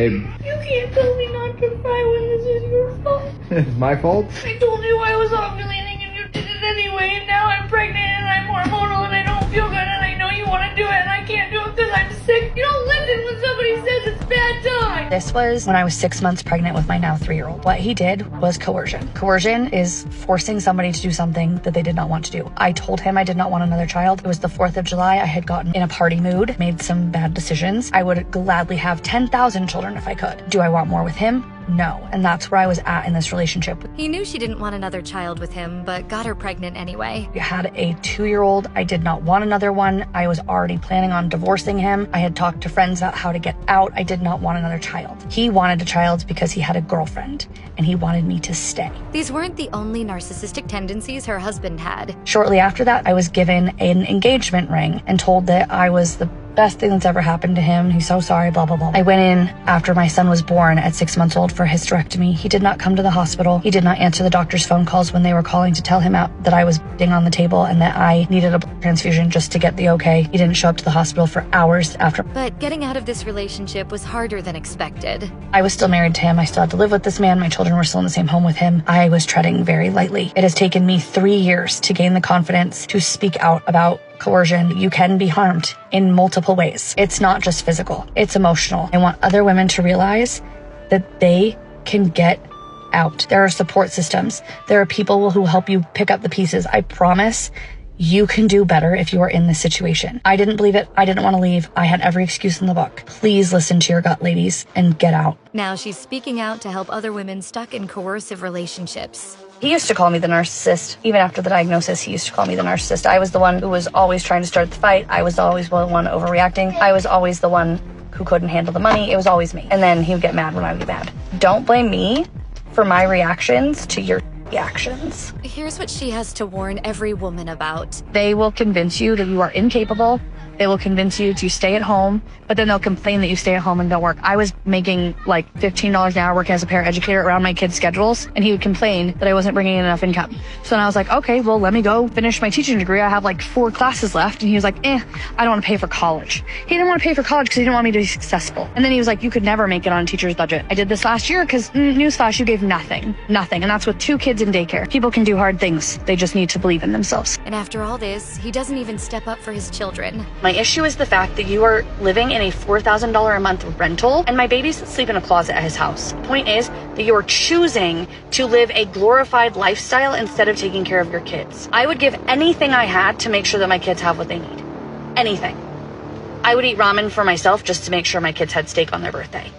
Babe. You can't tell me not to cry when this is your fault. It's my fault? I told you I was ovulating and you did it anyway, and now I'm pregnant and I'm hormonal and I don't feel good and I know you want to do it and I can't do it because I'm sick. You don't listen when somebody says it's bad time. This was when I was 6 months pregnant with my now 3-year-old. What he did was coercion. Coercion is forcing somebody to do something that they did not want to do. I told him I did not want another child. It was the 4th of July. I had gotten in a party mood, made some bad decisions. I would gladly have 10,000 children if I could. Do I want more with him? No. And that's where I was at in this relationship. He knew she didn't want another child with him, but got her pregnant anyway. I had a 2-year-old. I did not want another one. I was already planning on divorcing him. I had talked to friends about how to get out. I did not want another child. He wanted a child because he had a girlfriend and he wanted me to stay. These weren't the only narcissistic tendencies her husband had. Shortly after that, I was given an engagement ring and told that I was the best thing that's ever happened to him. He's so sorry, blah, blah, blah. I went in after my son was born at 6 months old for a hysterectomy. He did not come to the hospital. He did not answer the doctor's phone calls when they were calling to tell him that I was bleeding on the table and that I needed a blood transfusion just to get the okay. He didn't show up to the hospital for hours after. But getting out of this relationship was harder than expected. I was still married to him. I still had to live with this man. My children were still in the same home with him. I was treading very lightly. It has taken me 3 years to gain the confidence to speak out about coercion. You can be harmed in multiple ways. It's not just physical, it's emotional. I want other women to realize that they can get out. There are support systems. There are people who help you pick up the pieces. I promise you can do better if you are in this situation. I didn't believe it. I didn't want to leave. I had every excuse in the book. Please listen to your gut, ladies, and get out. Now she's speaking out to help other women stuck in coercive relationships. He used to call me the narcissist. Even after the diagnosis, he used to call me the narcissist. I was the one who was always trying to start the fight. I was always the one overreacting. I was always the one who couldn't handle the money. It was always me. And then he would get mad when I would get mad. Don't blame me for my reactions to your reactions. Here's what she has to warn every woman about. They will convince you that you are incapable. They will convince you to stay at home, but then they'll complain that you stay at home and don't work. I was making like $15 an hour working as a paraeducator around my kids' schedules, and he would complain that I wasn't bringing in enough income. So then I was like, okay, well, let me go finish my teaching degree. I have like 4 classes left. And he was like, I don't want to pay for college. He didn't want to pay for college because he didn't want me to be successful. And then he was like, you could never make it on a teacher's budget. I did this last year because newsflash, you gave nothing. And that's with 2 kids in daycare. People can do hard things. They just need to believe in themselves. And after all this, he doesn't even step up for his children. My issue is the fact that you are living in a $4,000 a month rental and my babies sleep in a closet at his house. The point is that you are choosing to live a glorified lifestyle instead of taking care of your kids. I would give anything I had to make sure that my kids have what they need. Anything. I would eat ramen for myself just to make sure my kids had steak on their birthday.